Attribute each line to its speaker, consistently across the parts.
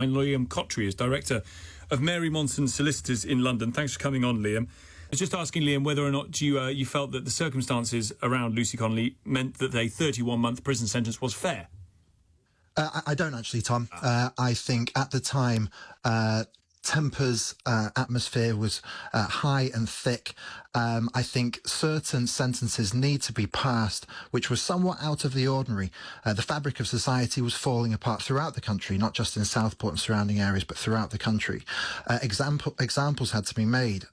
Speaker 1: And Liam Cottrey is Director of Mary Monson Solicitors in London. Thanks for coming on, Liam. I was just asking Liam whether or not you felt that the circumstances around Lucy Connolly meant that a 31-month prison sentence was fair.
Speaker 2: I don't actually, Tom. I think at the time, tempers, atmosphere was high and thick. I think certain sentences need to be passed, which was somewhat out of the ordinary. The fabric of society was falling apart throughout the country, not just in Southport and surrounding areas, but throughout the country. Examples had to be made.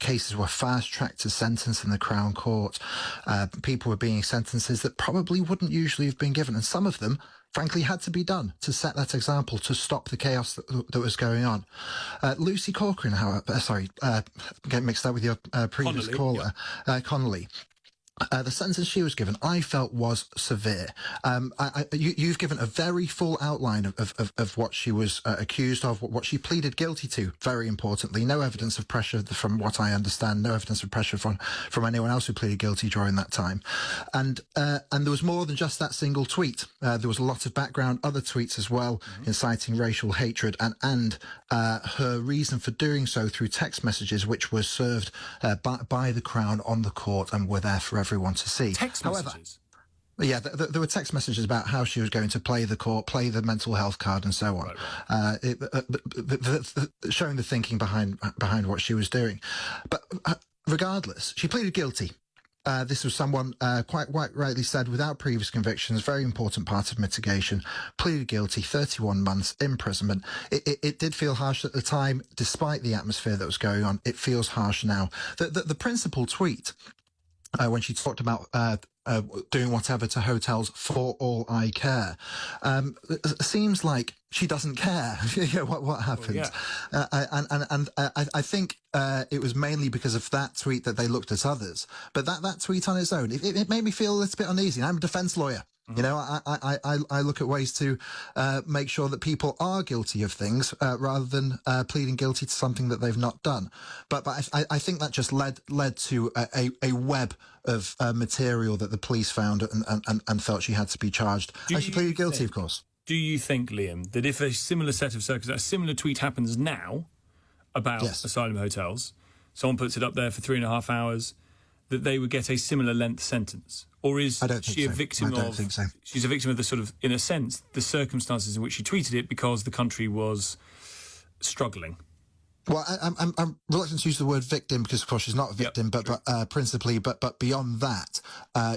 Speaker 2: Cases were fast-tracked to sentence in the Crown Court. People were being sentences that probably wouldn't usually have been given, and some of them frankly had to be done to set that example, to stop the chaos that was going on. Lucy Corcoran, however, getting mixed up with your previous caller, Connolly. The sentence she was given, I felt, was severe. You've given a very full outline of what she was accused of, what she pleaded guilty to, very importantly. No evidence of pressure, from what I understand, no evidence of pressure from anyone else who pleaded guilty during that time. And there was more than just that single tweet. There was a lot of background, other tweets as well, inciting racial hatred, and her reason for doing so through text messages, which were served by the Crown on the court and were there for everyone to see.
Speaker 1: Text messages?
Speaker 2: Yeah, there were text messages about how she was going to play the court, play the mental health card, and so on, showing the thinking behind what she was doing. But regardless, she pleaded guilty. This was someone, quite rightly said, without previous convictions, very important part of mitigation, pleaded guilty, 31 months imprisonment. It did feel harsh at the time, despite the atmosphere that was going on. It feels harsh now. The principal tweet, when she talked about doing whatever to hotels for all I care, seems like she doesn't care what happens. Well, yeah. And I think it was mainly because of that tweet that they looked at others. But that tweet on its own, it made me feel a little bit uneasy. I'm a defence lawyer. You know, I look at ways to make sure that people are guilty of things rather than pleading guilty to something that they've not done. But I think that just led to a web of material that the police found and felt she had to be charged. And she pleaded guilty, of course.
Speaker 1: Do you think, Liam, that if a similar set of circumstances, a similar tweet happens now about asylum hotels, someone puts it up there for 3.5 hours, that they would get a similar length sentence? Or is she a victim of... I don't think so. She's a victim of the sort of, in a sense, the circumstances in which she tweeted it because the country was struggling?
Speaker 2: Well, I'm reluctant to use the word victim because, of course, she's not a victim, but principally, but beyond that,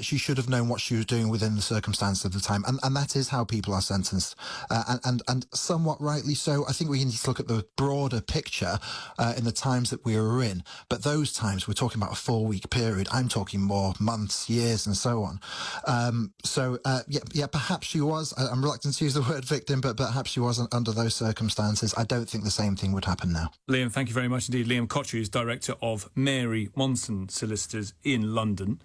Speaker 2: she should have known what she was doing within the circumstances of the time, and that is how people are sentenced, and somewhat rightly so. I think we need to look at the broader picture in the times that we were in, but those times, we're talking about a 4-week period. I'm talking more months, years, and so on. Yeah, perhaps she was. I'm reluctant to use the word victim, but perhaps she was under those circumstances. I don't think the same thing would happen now.
Speaker 1: Liam, thank you very much indeed. Liam Cottrey is Director of Mary Monson Solicitors in London.